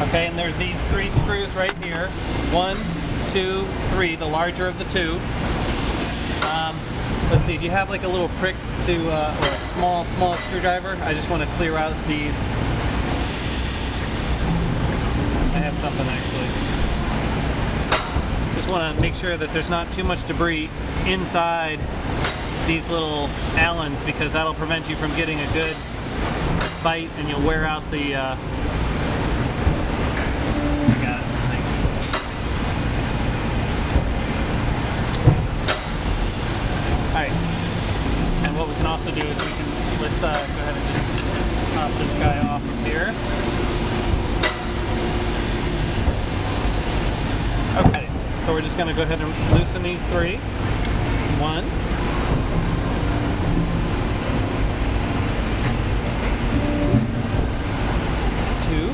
Okay, and there's these 3 screws right here. 1, 2, 3, the larger of the 2. Let's see, do you have like a little prick to, or a small screwdriver? I just want to clear out these. I have something actually. Just want to make sure that there's not too much debris inside these little Allens, because that'll prevent you from getting a good bite and you'll wear out the Alright, and what we can also do is we can, let's go ahead and just pop this guy off of here. Okay, so we're just going to go ahead and loosen these 3. 1. 2.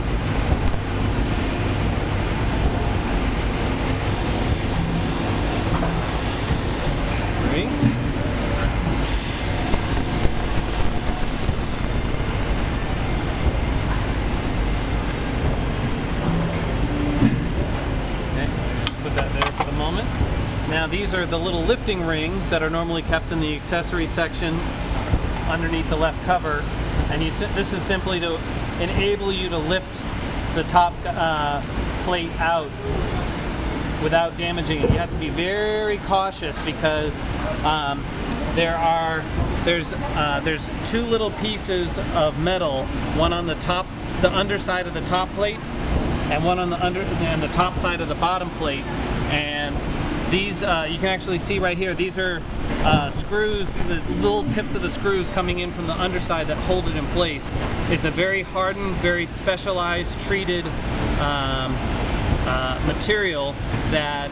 3. Now these are the little lifting rings that are normally kept in the accessory section underneath the left cover, and this is simply to enable you to lift the top plate out without damaging it. You have to be very cautious because there's 2 little pieces of metal, one on the underside of the top plate, and one on the top side of the bottom plate. And these, you can actually see right here, these are screws, the little tips of the screws coming in from the underside that hold it in place. It's a very hardened, very specialized, treated material that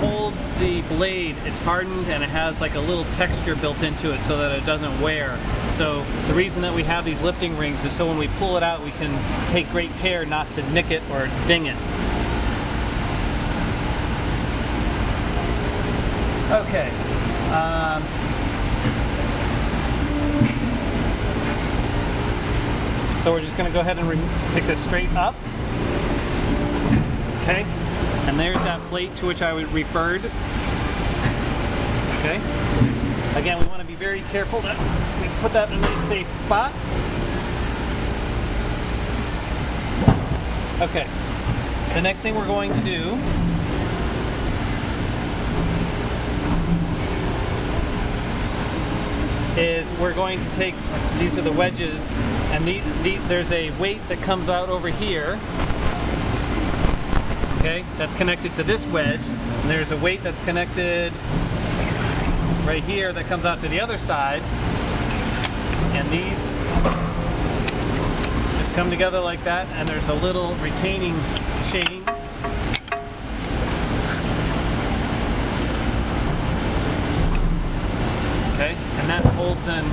holds the blade. It's hardened and it has like a little texture built into it so that it doesn't wear. So the reason that we have these lifting rings is so when we pull it out we can take great care not to nick it or ding it. Okay. So we're just going to go ahead and pick this straight up. Okay. And there's that plate to which I referred. Okay. Again, we want to be very careful that we put that in a safe spot. Okay. The next thing we're going to do is we're going to take, these are the wedges, and there's a weight that comes out over here, okay, that's connected to this wedge, and there's a weight that's connected right here that comes out to the other side, and these just come together like that, and there's a little retaining chain. Okay, and that holds them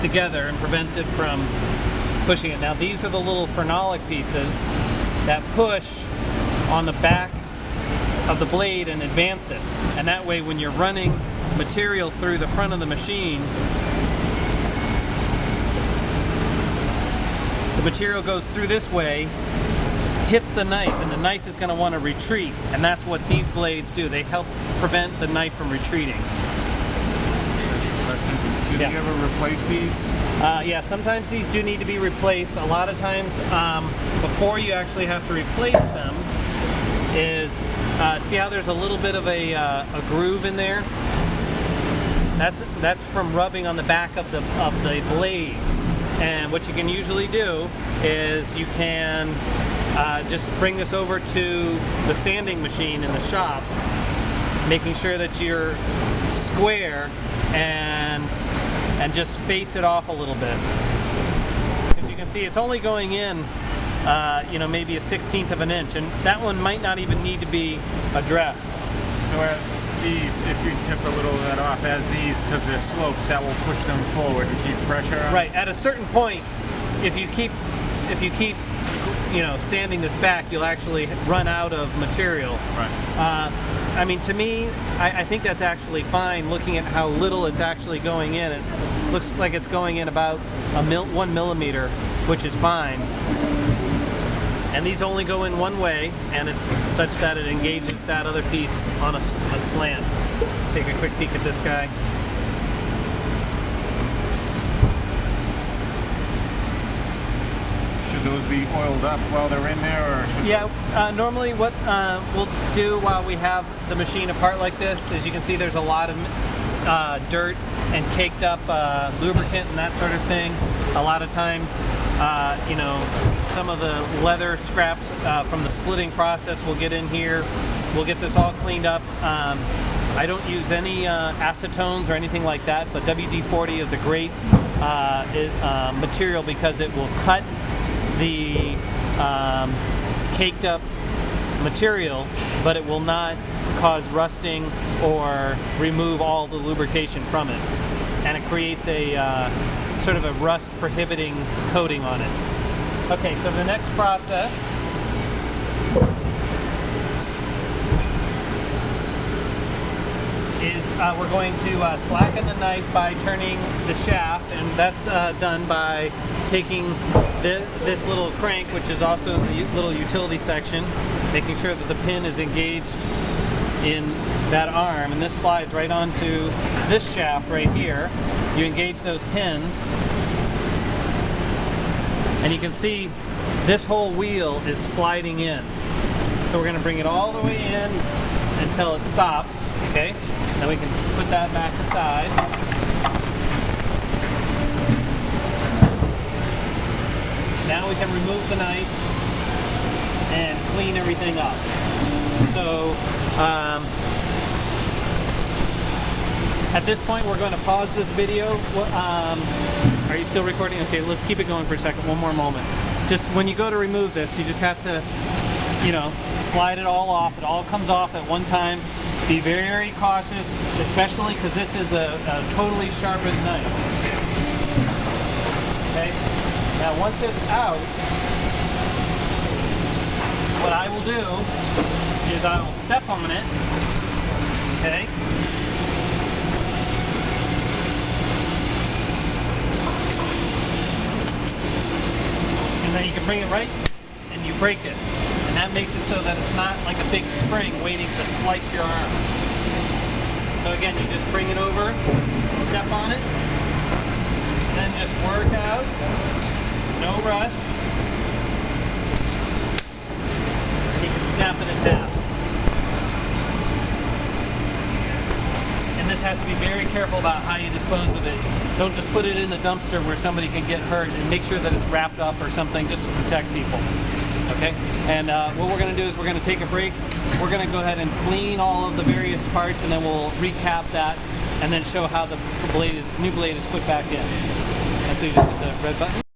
together and prevents it from pushing it. Now these are the little phenolic pieces that push on the back of the blade and advance it. And that way when you're running material through the front of the machine, the material goes through this way, hits the knife, and the knife is going to want to retreat. And that's what these blades do. They help prevent the knife from retreating. Do you ever replace these? Yeah, sometimes these do need to be replaced. A lot of times, before you actually have to replace them, is see how there's a little bit of a groove in there? That's from rubbing on the back of the blade. And what you can usually do is you can just bring this over to the sanding machine in the shop, making sure that you're square and just face it off a little bit. As you can see, it's only going in, you know, maybe a 1/16 of an inch, and that one might not even need to be addressed. So as these, if you tip a little of that off, as these, because they're sloped, that will push them forward and keep pressure on. Right. At a certain point, if you keep, you know, sanding this back, you'll actually run out of material. Right. I mean, to me, I think that's actually fine. Looking at how little it's actually going in, it looks like it's going in about 1 millimeter, which is fine. And these only go in one way, and it's such that it engages that other piece on a slant. Take a quick peek at this guy. Should those be oiled up while they're in there, or should normally what we'll do while we have the machine apart like this is, you can see there's a lot of dirt and caked up lubricant and that sort of thing. A lot of times, you know, some of the leather scraps from the splitting process will get in here. We'll get this all cleaned up. I don't use any acetones or anything like that, but WD-40 is a great material because it will cut the caked up material, but it will not cause rusting or remove all the lubrication from it. And it creates a sort of a rust prohibiting coating on it. Okay, so the next process is we're going to slacken the knife by turning the shaft, and that's done by taking this little crank, which is also the little utility section, making sure that the pin is engaged in that arm, and this slides right onto this shaft right here. You engage those pins, and you can see this whole wheel is sliding in. So we're going to bring it all the way in until it stops, okay? Then we can put that back aside. Now we can remove the knife and clean everything up. So at this point we're going to pause this video. Are you still recording? Okay, let's keep it going for a second, one more moment. Just when you go to remove this, you just have to, you know, slide it all off. It all comes off at one time. Be very, very cautious, especially because this is a totally sharpened knife. Okay? Now once it's out, what I will do is I will step on it, okay? And then you can bring it right and you break it. And that makes it so that it's not like a big spring waiting to slice your arm. So again, you just bring it over, step on it, then just work out, no rush. And you can snap it in half. And this has to be very careful about how you dispose of it. Don't just put it in the dumpster where somebody can get hurt, and make sure that it's wrapped up or something just to protect people. Okay, and what we're going to do is we're going to take a break. We're going to go ahead and clean all of the various parts, and then we'll recap that and then show how the new blade is put back in. And so you just hit the red button.